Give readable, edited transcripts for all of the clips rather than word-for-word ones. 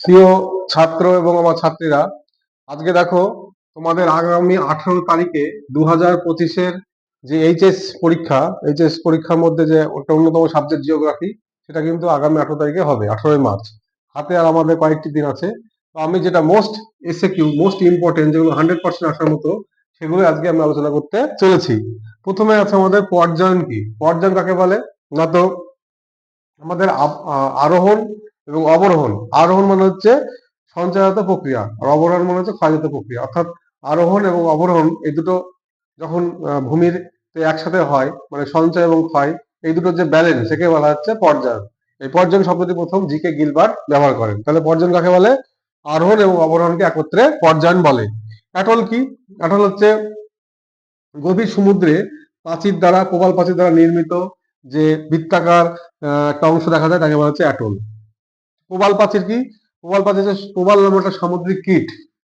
প্রিয় ছাত্র এবং আমার ছাত্রীরা, আজকে দেখো তোমাদের আগামী 18 তারিখে 2025-এর যে এইচএস পরীক্ষার মধ্যে যে একটা অন্যতম সাবজেক্ট জিওগ্রাফি, সেটা কিন্তু আগামী 18 তারিখে হবে, 18ই মার্চ। হাতে আর আমাদের কয়েকটি দিন আছে। তো আমি যেটা মোস্ট এসএকিউ, মোস্ট ইম্পর্টেন্ট, যেগুলো 100% আসার মতো, সেগুলো আজকে আমি আলোচনা করতে চলেছি। প্রথমে আছে আমাদের পর্যায়ন। কি পর্যায়ন কাকে বলে? না তো আমাদের আরোহণ এবং অবরোহণ। আরোহণ মানে হচ্ছে সঞ্চয়জাত প্রক্রিয়া, আর অবরোহণ মানে হচ্ছে ক্ষয়জাত প্রক্রিয়া। অর্থাৎ আরোহণ এবং অবরোহণ এই দুটো যখন ভূমির একসাথে হয়, মানে সঞ্চয় এবং ক্ষয়, এই দুটোর যে ব্যালেন্স, সেকে বলা হচ্ছে পর্যায়ন। এই পর্যায়ন শব্দটি প্রথম জি.কে. গিলবার্ট ব্যবহার করেন। তাহলে পর্যায়ন কাকে বলে? আরোহণ এবং অবরোহণকে একত্রে পর্যায়ন বলে। অ্যাটল কি? অ্যাটল হচ্ছে গভীর সমুদ্রে প্রাচীর দ্বারা, প্রবাল প্রাচীর দ্বারা নির্মিত যে বৃত্তাকার একটা অংশ দেখা যায়, তাকে বলা হচ্ছে অ্যাটল। প্রবাল প্রাচীর কি? প্রবাল প্রাচীর প্রবাল নামে একটা সামুদ্রিক কীট,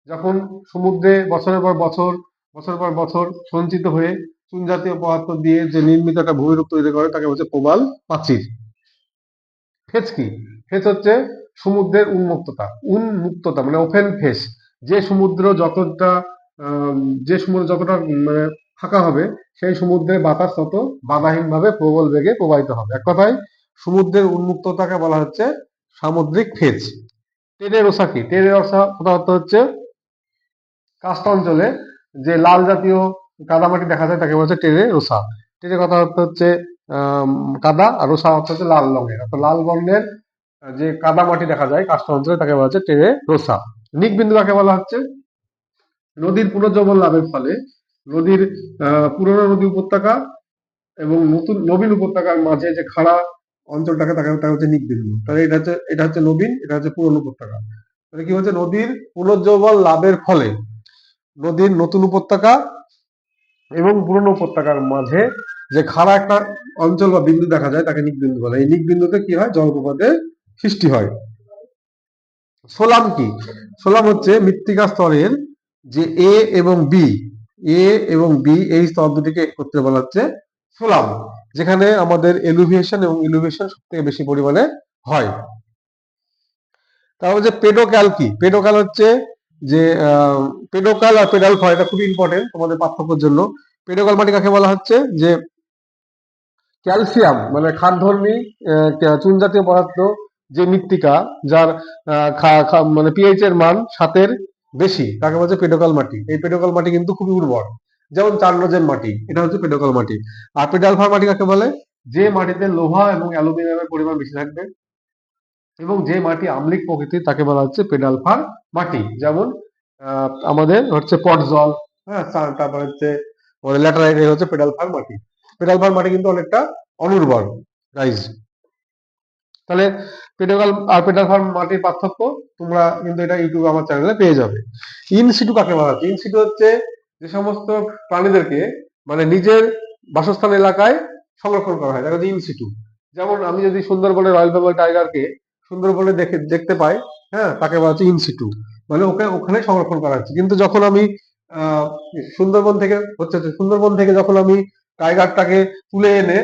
যখন সমুদ্রে বছরের পর বছর, বছর পর বছর সঞ্চিত হয়ে চুন জাতীয় পদার্থ দিয়ে যে নির্মিত একটা ভূমিরূপ তৈরি করে, তাকে বলছে প্রবাল প্রাচীর। ফেজ কি? ফেজ হচ্ছে সমুদ্রের উন্মুক্ততা মানে ওপেন ফেস। যে সমুদ্র যতটা যে সমুদ্র যতটা মানে ফাঁকা হবে, সেই সমুদ্রে বাতাস তত বাধাহীন ভাবে প্রবল বেগে প্রবাহিত হবে। এক কথায় সমুদ্রের উন্মুক্ততাকে বলা হচ্ছে সামুদ্রিক ফেজ। টেরেরোসা কি? টেরেরোসা প্রধানত হচ্ছে কাস্ট অঞ্চলে যে লাল জাতীয় কাদামাটি দেখা যায়, তাকে বলা হচ্ছে টেরেরোসা। টেরে কথা অর্থ হচ্ছে কাদা, আর রোসা অর্থ হচ্ছে লাল রঙের। অর্থাৎ লাল বর্ণের যে কাদামাটি দেখা যায় কাস্ট অঞ্চলে, তাকে বলা হচ্ছে টেরেরোসা। নিকবিন্দু কাকে বলা হচ্ছে? নদীর পুনর্জীবন লাভের ফলে নদীর পুরনো নদী উপত্যকা এবং নতুন নবীন উপত্যকার মাঝে যে খাড়া অঞ্চলটাকে, তাকে হচ্ছে নিকবিন্দু। তাহলে এটা হচ্ছে নবীন, এটা হচ্ছে পুরনো উপত্যকা। তাহলে কি হচ্ছে? নদীর পুনর্জীবন লাভের ফলে নদীর নতুন উপত্যকা এবং পুরনো উপত্যকার মাঝে যে খাড়া একটা অঞ্চল বা বিন্দু দেখা যায়, তাকে নিকবিন্দু বলে। এই নিকবিন্দুতে কি হয়? জলপ্রপাতের সৃষ্টি হয়। সোলাম কি? সোলাম হচ্ছে মৃত্তিকা স্তরের যে এ এবং বি এই স্তর দুটিকে একত্রে বলা হচ্ছে সোলাম, যেখানে আমাদের এলিভেশন এবং ইলিভেশন সব থেকে বেশি পরিমাণে হয়। তারপর যে পেডোক্যাল কি? পেডোক্যাল হচ্ছে যে পেডোকাল আর পেডাল ফ্লয়, এটা খুবই ইম্পর্টেন্ট তোমাদের পার্থক্যের জন্য। পেডোকাল মাটি কাকে বলা হচ্ছে? যে ক্যালসিয়াম মানে খাদ্যধর্মী চুন জাতীয় পদার্থ, যে মৃত্তিকা যার মানে পিএইচ এর মান 7-এর বেশি, তাকে বলছে পেডোকাল মাটি। এই পেডোকাল মাটি কিন্তু খুবই উর্বর, যেমন চান্নজেন মাটি, এটা হচ্ছে পেডোকাল মাটি। আর পেডালফার মাটি কাকে বলে? যে মাটিতে লোহা এবং অ্যালুমিনিয়ামের পরিমাণ বেশি থাকবে এবং যে মাটি আম্লিক প্রকৃতির, তাকে বলা হচ্ছে পেডালফার মাটি। যেমন আমাদের হচ্ছে পটজল, হ্যাঁ, তারপর হচ্ছে ল্যাটারাইট, হচ্ছে পেডালফার মাটি। পেডালফার মাটি কিন্তু অনেকটা অনুর্বর, গাইজ। তাহলে পেডাল আর পেডালফার মাটির পার্থক্য তোমরা কিন্তু এটা ইউটিউবে আমার চ্যানেলে পেয়ে যাবে। ইনসিটু কাকে বলা হচ্ছে? ইনসিটু হচ্ছে যে সমস্ত প্রাণীদেরকে মানে নিজের বাসস্থান এলাকায় সংরক্ষণ করা হয়, তাকে ইনসিটু। যেমন আমি যদি সুন্দরবনের রয়্যাল বেঙ্গল টাইগারকে সুন্দরবনে দেখতে পাই, হ্যাঁ, তাকে বলা হচ্ছে ইনসিটু, মানে ওকে ওখানে সংরক্ষণ করা হচ্ছে। কিন্তু যখন আমি আহ সুন্দরবন থেকে যখন আমি টাইগারটাকে তুলে এনে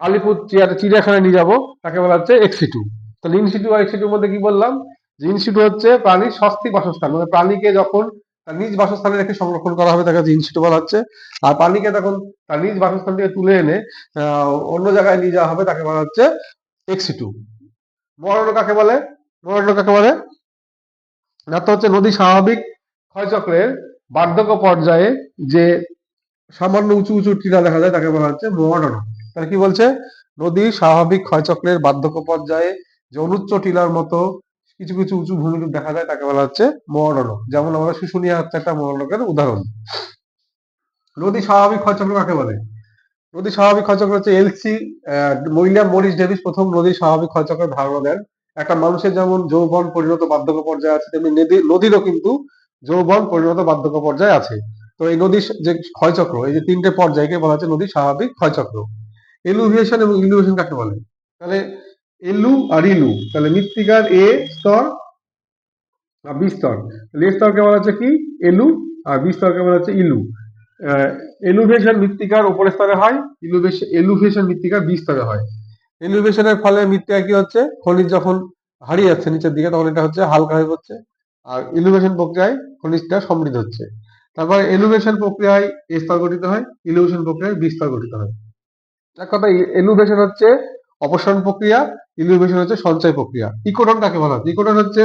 আলিপুর চিড়িয়াখানায় নিয়ে যাবো, তাকে বলা হচ্ছে এক্সিটু। তাহলে ইনসিটু আর এক্সিটুর মধ্যে কি বললাম? যে ইনসিটু হচ্ছে প্রাণীর সস্তিক বাসস্থান, মানে প্রাণীকে যখন তার নিজ বাসস্থানে রেখে সংরক্ষণ করা হবে, তাকে ইনসিটু বলা হচ্ছে। আর প্রাণীকে তখন তার নিজ বাসস্থান থেকে তুলে এনে অন্য জায়গায় নিয়ে যাওয়া হবে, তাকে বলা হচ্ছে এক্সিটু। মরণ কাকে বলে? মরণ কাকে বলে? না তো হচ্ছে নদী স্বাভাবিক ক্ষয়চক্রের বার্ধক্য পর্যায়ে যে সামান্য উঁচু উঁচু টিলা দেখা যায়, তাকে বলা হচ্ছে মহানন। তাহলে কি বলছে? নদীর স্বাভাবিক ক্ষয়চক্রের বার্ধক্য পর্যায়ে যে অনুচ্চ টিলার মতো কিছু কিছু উঁচু ভূমিরূপ দেখা যায়, তাকে বলা হচ্ছে মহানন। যেমন আমরা শুশুনিয়া হচ্ছে একটা মহানকের উদাহরণ। নদী স্বাভাবিক ক্ষয়চক্র কাকে বলে? নদী স্বাভাবিক ক্ষয়চক্র হচ্ছে উইলিয়াম মরিস ডেভিস প্রথম নদীর স্বাভাবিক ক্ষয়চক্রের ধারণা দেন। একটা মানুষের যেমন যৌবন পরিণত বার্ধক্য পর্যায়ে আছে, তেমনি নদীরও কিন্তু যৌবন পরিণত বার্ধক্য পর্যায়ে আছে। তো এই নদীর যে ক্ষয়চক্র, এই যে 3টে পর্যায়কে বলা হচ্ছে নদীর স্বাভাবিক ক্ষয়চক্র। এলুভিয়েশন এবং ইলুভিয়েশন কাকে বলে? তাহলে এলু আর ইলু, তাহলে মৃত্তিকার এ স্তর আর বি স্তর। তাহলে এ স্তরকে বলা হচ্ছে কি? এলু, আর বি স্তরকে বলা হচ্ছে ইলু। এলুভেশন মৃত্তিকার উপরের স্তরে হয়, এলুভেশন মৃত্তিকার বি স্তরে হয়। এলিভেশনের ফলে মৃত্তিকা কি হচ্ছে? খনিজ যখন হারিয়ে যাচ্ছে নিচের দিকে, তখন এটা হচ্ছে হালকা হয়ে পড়ছে। আর ইলিভেশন প্রক্রিয়ায় খনিজটা সমৃদ্ধ হচ্ছে। তারপর এলিভেশন প্রক্রিয়ায় এ স্তর গঠিত হয়, ইলিভেশন প্রক্রিয়ায় বি স্তর গঠিত হয়। এক কথা, এলিভেশন হচ্ছে অপসারণ প্রক্রিয়া, ইলিভেশন হচ্ছে সঞ্চয় প্রক্রিয়া। ইকোটন কাকে বলা হয়? ইকোটন হচ্ছে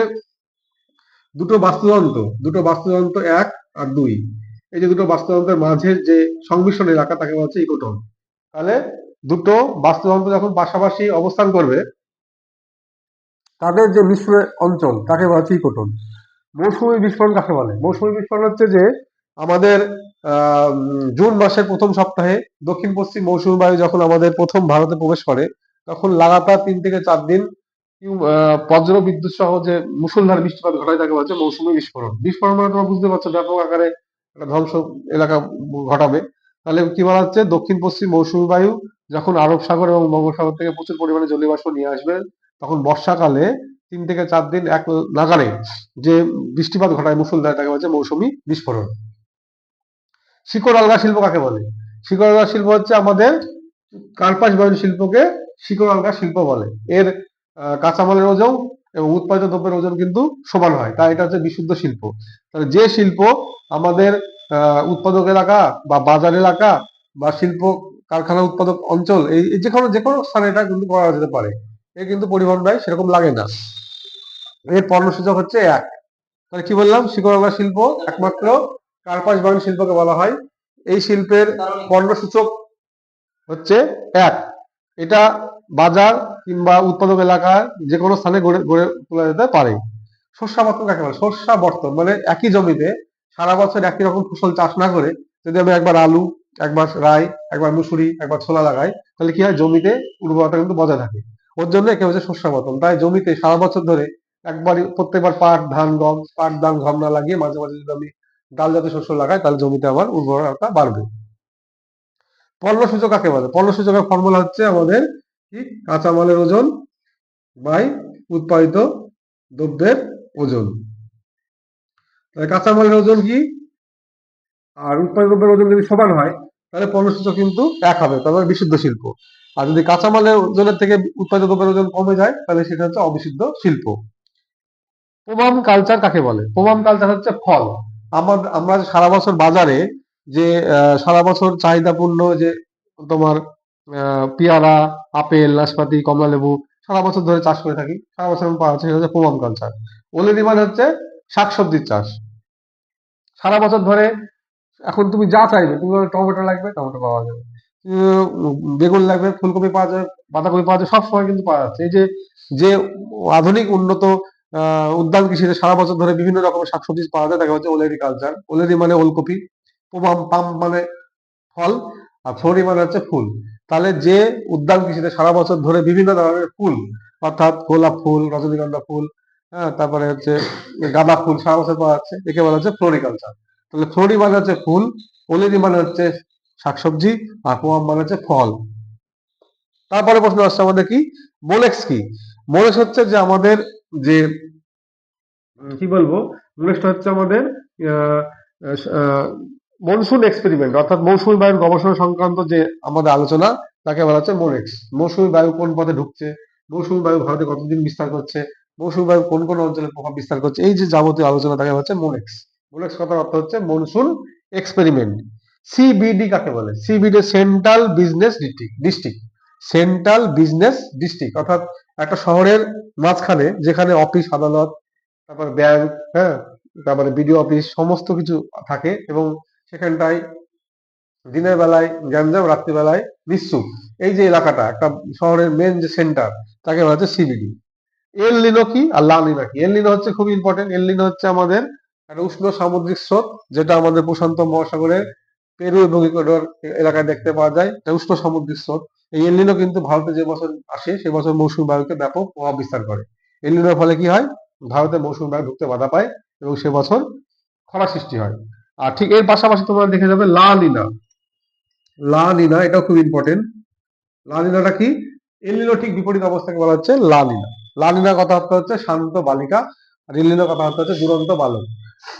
দুটো বাস্তুতন্ত্র এক আর দুই, এই যে দুটো বাস্তুতন্ত্রের মাঝের যে সংমিশ্রণ এলাকা তাকে বলা হচ্ছে ইকোটন। তাহলে দুটো বাস্তুতন্ত্র যখন পাশাপাশি অবস্থান করবে, তাদের যে মিশ্র অঞ্চল তাকে বলা হচ্ছে ইকোটন। মৌসুমী বিস্ফোরণ কাকে বলে? মৌসুমী বিস্ফোরণ হচ্ছে যে আমাদের জুন মাসের প্রথম সপ্তাহে দক্ষিণ পশ্চিম মৌসুমী বায়ু যখন আমাদের প্রথম ভারতে প্রবেশ করে, তখন লাগাতার 3 থেকে 4 দিন বজ্র বিদ্যুৎ সহ যে মুষলধারে বৃষ্টিপাত ঘটায় তাকে বলা হচ্ছে মৌসুমী বিস্ফোরণ। বিস্ফোরণ মানে তোমরা বুঝতে পারছো, ব্যাপক আকারে একটা ধ্বংস এলাকা ঘটাবে। তাহলে কি বলা হচ্ছে, দক্ষিণ পশ্চিম মৌসুমী বায়ু যখন আরব সাগর এবং বঙ্গোপসাগর থেকে প্রচুর পরিমাণে জলীয় বাষ্প নিয়ে আসবে, তখন বর্ষাকালে 3 থেকে 4 দিন এক নাগাড়ে যে বৃষ্টিপাত ঘটায় মুষলধারে তাকে বলা হচ্ছে মৌসুমী বিস্ফোরণ। শিকড় আলগা শিল্প কাকে বলে? শিকড় আলগা শিল্প হচ্ছে আমাদের কার্পাস বয়ন শিল্পকে শিকড় আলগা শিল্প বলে। এর কাঁচামালের ওজন এবং উৎপাদিত দ্রব্যের ওজন কিন্তু সমান হয়, তাই এটা হচ্ছে বিশুদ্ধ শিল্প। তাহলে যে শিল্প আমাদের উৎপাদক এলাকা বা বাজার এলাকা বা শিল্প কারখানা উৎপাদক অঞ্চল, এই যে কোনো স্থানে এটা কিন্তু করা যেতে পারে, এর কিন্তু পরিবহন ব্যয় সেরকম লাগে না। এর পণ্যসূচক হচ্ছে এক। তাহলে কি বললাম, শিকড় আলগা শিল্প একমাত্র কার্পাস বয়ন শিল্পকে বলা হয়। এই শিল্পের পণ্যসূচক হচ্ছে এক। এটা বাজার কিংবা উৎপাদক এলাকায় যে কোনো স্থানে গড়ে গড়ে তোলা যেতে পারে। শস্যাবর্তন কাকে বলে? শস্যাবর্তন মানে একই জমিতে সারা বছর একই রকম ফসল চাষ না করে যদি আমি একবার আলু, একবার রাই, একবার মুসুরি, একবার ছোলা লাগাই, তাহলে কি হয়, জমিতে উর্বরতা কিন্তু বজায় থাকে। ওর জন্য একে হচ্ছে শস্যাবর্তন। তাই জমিতে সারা বছর ধরে একবারই প্রত্যেকবার পাট ধান গম, পাট ধান গম না লাগিয়ে মাঝে মাঝে যদি আমি ডাল জাতীয় শস্য লাগাই, তাহলে জমিতে আমার উর্বরতা বাড়বে। পণ্যসূচক কাকে বলে? পণ্যসূচকের ফর্মুলা হচ্ছে আমাদের কি, কাঁচামালের ওজন বাই উৎপাদিত দ্রব্যের ওজন। তাহলে কাঁচামালের ওজন কি আর উৎপাদিত দ্রব্যের ওজন যদি সমান হয়, তাহলে পণ্যসূচক কিন্তু এক হবে, তবে বিশুদ্ধ শিল্প। আর যদি কাঁচামালের ওজনের থেকে উৎপাদিত দ্রব্যের ওজন কমে যায়, তাহলে সেটা হচ্ছে অবিশুদ্ধ শিল্প। প্রোমাম কালচার কাকে বলে? প্রোমাম কালচার হচ্ছে ফল। আমরা সারা বছর বাজারে যে সারা বছর চাহিদাপূর্ণ যে তোমার পেয়ারা, আপেল, নাশপাতি, কমলা লেবু সারা বছর ধরে চাষ করে থাকি, সারা বছর পাওয়া যাচ্ছে, সেটা হচ্ছে প্রোমাম কালচার। ওলেরি মানে হচ্ছে শাকসবজির চাষ। সারা বছর ধরে এখন তুমি যা চাইবে, তুমি টমেটো লাগবে, টমেটো পাওয়া যাবে, বেগুন লাগবে, ফুলকপি পাওয়া যাবে, বাঁধাকপি পাওয়া যাবে, সব সময় কিন্তু পাওয়া যাচ্ছে। এই যে যে আধুনিক উন্নত উদ্যান কৃষিতে সারা বছর ধরে বিভিন্ন রকমের শাকসবজি পাওয়া যায়, তাকে হচ্ছে ওলেরি কালচার। ওলেরি মানে ওলকপি, পাম পাম মানে ফল, আর ফ্লোরি মানে হচ্ছে ফুল। তাহলে যে উদ্যান কৃষিতে সারা বছর ধরে বিভিন্ন ধরনের ফুল, অর্থাৎ গোলাপ ফুল, রজনীগন্ধা ফুল, হ্যাঁ, তারপরে হচ্ছে গাঁদা ফুল সারা বছর পাওয়া যাচ্ছে, একে বলা হচ্ছে ফ্লোরিকালচার। তাহলে ফ্লোরি মানে হচ্ছে ফুল, ওলেরি মানে হচ্ছে শাকসবজি, আর পোয়াম মানে হচ্ছে ফল। তারপরে প্রশ্ন আসছে আমাদের কি, মোলেক্স কি? মোলেক্স হচ্ছে যে আমাদের যে কি বলবো, মোলেক্সটা হচ্ছে আমাদের মনসুন এক্সপেরিমেন্ট, অর্থাৎ মৌসুমী বায়ুর গবেষণা সংক্রান্ত যে আমাদের আলোচনা, তাকে বলা হচ্ছে মোলেক্স। মৌসুমী বায়ু কোন পথে ঢুকছে, মৌসুমী বায়ু ভারতে কতদিন বিস্তার করছে, মৌসুমী বায়ু কোন কোন অঞ্চলে প্রভাব বিস্তার করছে, এই যে যাবতীয় আলোচনা তাকে বলা হচ্ছে মোলেক্স। মোলেক্স কথার অর্থ হচ্ছে মনসুন এক্সপেরিমেন্ট। সিবিডি কাকে বলে? CBD central business district. Central business district অর্থাৎ একটা শহরের মাঝখানে যেখানে অফিস আদালত, তারপর ব্যাংক, হ্যাঁ, তারপরে বিডিও অফিস সমস্ত কিছু থাকে, এবং সেখানটায় দিনের বেলায় গ্যাঞ্জাম, রাত্রিবেলায় নিশ্চুপ, এই যে এলাকাটা একটা শহরের মেন যে সেন্টার, তাকে বলা হচ্ছে সিবিডি। এল নিনো কি আর লা নিনা কি? এল নিনো হচ্ছে খুব ইম্পর্টেন্ট। এল নিনো হচ্ছে আমাদের একটা উষ্ণ সামুদ্রিক স্রোত, যেটা আমাদের প্রশান্ত মহাসাগরের পেরু এবং ইকুয়েডর এলাকায় দেখতে পাওয়া যায়, এটা উষ্ণ সামুদ্রিক স্রোত। এই এল নিনো কিন্তু ভারতে যে বছর আসে সে বছর মৌসুমী বায়ুকে ব্যাপক প্রভাব বিস্তার করে। এল নিনোর ফলে কি হয়, ভারতে মৌসুমী বায়ু ঢুকতে বাধা পায় এবং সে বছর খরা সৃষ্টি হয়। আর ঠিক এর পাশাপাশি তোমরা দেখে যাবে লা নিনা। লা নিনা এটাও খুব ইম্পর্টেন্ট। লা নিনাটা কি? এল নিনো ঠিক বিপরীত অবস্থাকে বলা হচ্ছে লা নিনা। লা নিনা কথা হচ্ছে শান্ত বালিকা, আর এল নিনো কথা হচ্ছে দুরন্ত বালক।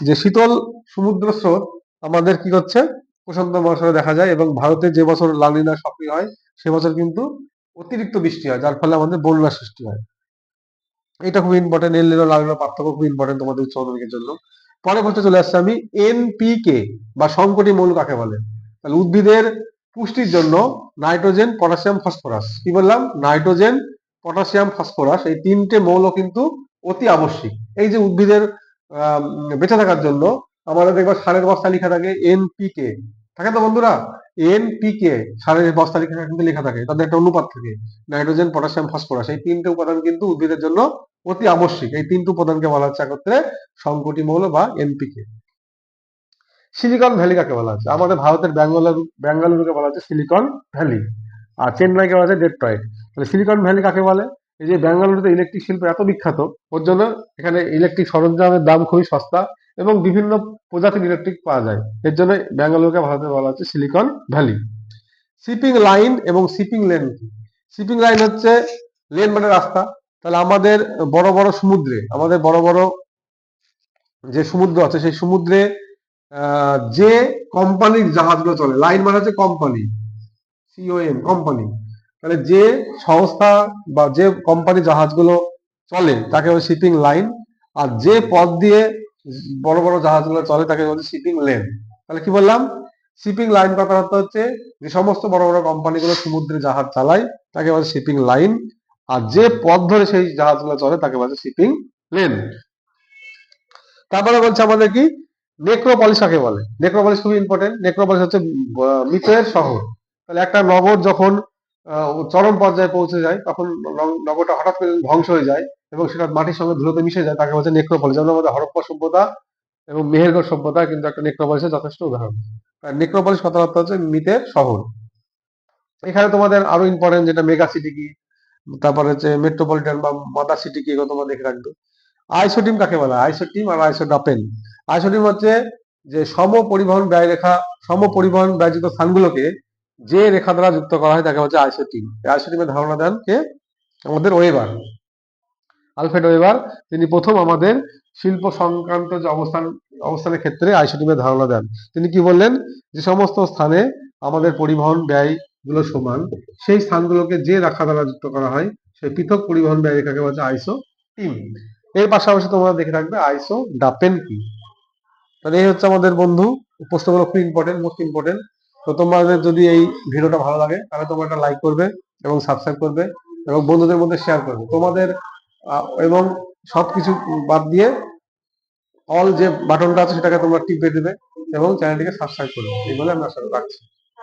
যে শীতল সমুদ্র স্রোত আমাদের কি করছে, প্রশান্ত মহাসাগরে দেখা যায়, এবং ভারতে যে বছর লা নিনা সক্রিয় হয় সে বছর কিন্তু অতিরিক্ত বৃষ্টি হয়, যার ফলে আমাদের বন্যা সৃষ্টি হয়। এটা খুব ইম্পর্টেন্ট, নীল নীল লাল নীল পার্থক্য খুব ইম্পর্টেন্ট তোমাদের উচ্চ মাধ্যমিকের জন্য। পরের প্রশ্নে চলে আসছে আমি, এনপিকে বা সংকটি মৌল কাকে বলে? তাহলে উদ্ভিদের পুষ্টির জন্য নাইট্রোজেন, পটাশিয়াম, ফসফরাস, কি বললাম, নাইট্রোজেন, পটাশিয়াম, ফসফরাস, এই তিনটে মৌল কিন্তু অতি আবশ্যিক। এই যে উদ্ভিদের বেঁচে থাকার জন্য আমাদের দেখবা সারের বস্তা লেখা থাকে এনপিকে, থাকে তো বন্ধুরা? এনপিকে সারের বস্তা লেখা কিন্তু লেখা থাকে, তাদের একটা অনুপাত থাকে, নাইট্রোজেন, পটাশিয়াম, ফসফরাস, এই তিনটে উপাদান কিন্তু উদ্ভিদের জন্য অতি আবশ্যিক। এই তিনটে উপাদানকে বলা হচ্ছে একত্রে সংকটি মৌল বা এনপিকে। সিলিকন ভ্যালি কাকে বলা হচ্ছে? আমাদের ভারতের বেঙ্গালুরুকে বলা হচ্ছে সিলিকন ভ্যালি, আর চেন্নাইকে বলা হচ্ছে ডেট্রয়েট। তাহলে সিলিকন ভ্যালি কাকে বলে? এই যে বেঙ্গালুরুতে ইলেকট্রিক শিল্প এত বিখ্যাত, ওর জন্য এখানে ইলেকট্রিক সরঞ্জামের দাম খুবই সস্তা এবং বিভিন্ন প্রজাতির ইলেকট্রিক পাওয়া যায়, এর জন্য বেঙ্গালুরুকে ভারতে বলা হচ্ছে সিলিকন ভ্যালি। শিপিং লাইন এবং শিপিং লেন কি? শিপিং লাইন হচ্ছে লেন মানে রাস্তা। তাহলে আমাদের বড় বড় সমুদ্রে, আমাদের বড় বড় যে সমুদ্র আছে সেই সমুদ্রে যে কোম্পানির জাহাজগুলো চলে, লাইন মানে হচ্ছে কোম্পানি, সিওএম কোম্পানি, তাহলে যে সংস্থা বা যে কোম্পানি জাহাজগুলো চলে তাকে বলে শিপিং লাইন, আর যে পথ দিয়ে বড় বড় জাহাজগুলো চলে তাকে বলে শিপিং লেন। তাহলে কি বললাম, শিপিং লাইন কথার অর্থ হচ্ছে যে সমস্ত বড় বড় কোম্পানিগুলো সমুদ্রে জাহাজ চালায় তাকে বলে শিপিং লাইন, আর যে পথ ধরে সেই জাহাজগুলো চলে তাকে বলে শিপিং লেন। তারপরে বলছে আমাদের কি, নেক্রোপলিস কাকে বলে? নেক্রোপলিস খুবই ইম্পর্টেন্ট। নেক্রোপলিস হচ্ছে মৃতের শহর। তাহলে একটা নগর যখন চরম পর্যায়ে পৌঁছে যায় তখন নগরটা হঠাৎ করে ধ্বংস হয়ে যায় এবং সেটা মাটির সঙ্গে ধুলোতে মিশে যায়, তাকে বলছে নেক্রোপলিস। যেমন আমাদের হরপ্পা সভ্যতা এবং মেহেরগড় সভ্যতা কিন্তু একটা নেক্রোপলিসের যথেষ্ট উদাহরণ। আর নেক্রোপলিস কথার অর্থ হচ্ছে মৃতের শহর। এখানে তোমাদের আরো ইম্পর্টেন্ট যেটা মেগা সিটি কি, তারপরে হচ্ছে মেট্রোপলিটন বা মাদার সিটি কি, এগুলো তোমরা দেখে রাখবে। আইসোটিম কাকে বলা হয়? আইসোটিম আর আইসোডাপেন। আইসোটিম হচ্ছে যে সম পরিবহন ব্যয়যুক্ত স্থানগুলোকে যে রেখা দ্বারা যুক্ত করা হয় তাকে হচ্ছে আইসোটিম। আইসোটিমের ধারণা দেন কে? আমাদের ওয়েবার, আলফ্রেড ওয়েবার। তিনি প্রথম আমাদের শিল্প সংক্রান্ত যে অবস্থানের ক্ষেত্রে আইসোটিমের ধারণা দেন। তিনি কি বললেন, যে সমস্ত স্থানে আমাদের পরিবহন ব্যয় গুলো সমান, সেই স্থানগুলোকে যে রেখা দ্বারা যুক্ত করা হয় সেই পৃথক পরিবহন ব্যয় রেখাকে বলছে আইসোটিম। এর পাশাপাশি তোমরা দেখে রাখবে আইসো ডাপেন কি। তাহলে এই হচ্ছে আমাদের বন্ধু, প্রশ্নগুলো খুব ইম্পর্টেন্ট, মোস্ট ইম্পর্টেন্ট। তো তোমাদের যদি এই ভিডিওটা ভালো লাগে তাহলে তোমরা একটা লাইক করবে এবং সাবস্ক্রাইব করবে এবং বন্ধুদের মধ্যে শেয়ার করবে তোমাদের, এবং সবকিছু বাদ দিয়ে অল যে বাটনটা আছে সেটাকে তোমরা টিপে দেবে এবং চ্যানেলটিকে সাবস্ক্রাইব করবে। এই বলে আমি আশা রাখছি।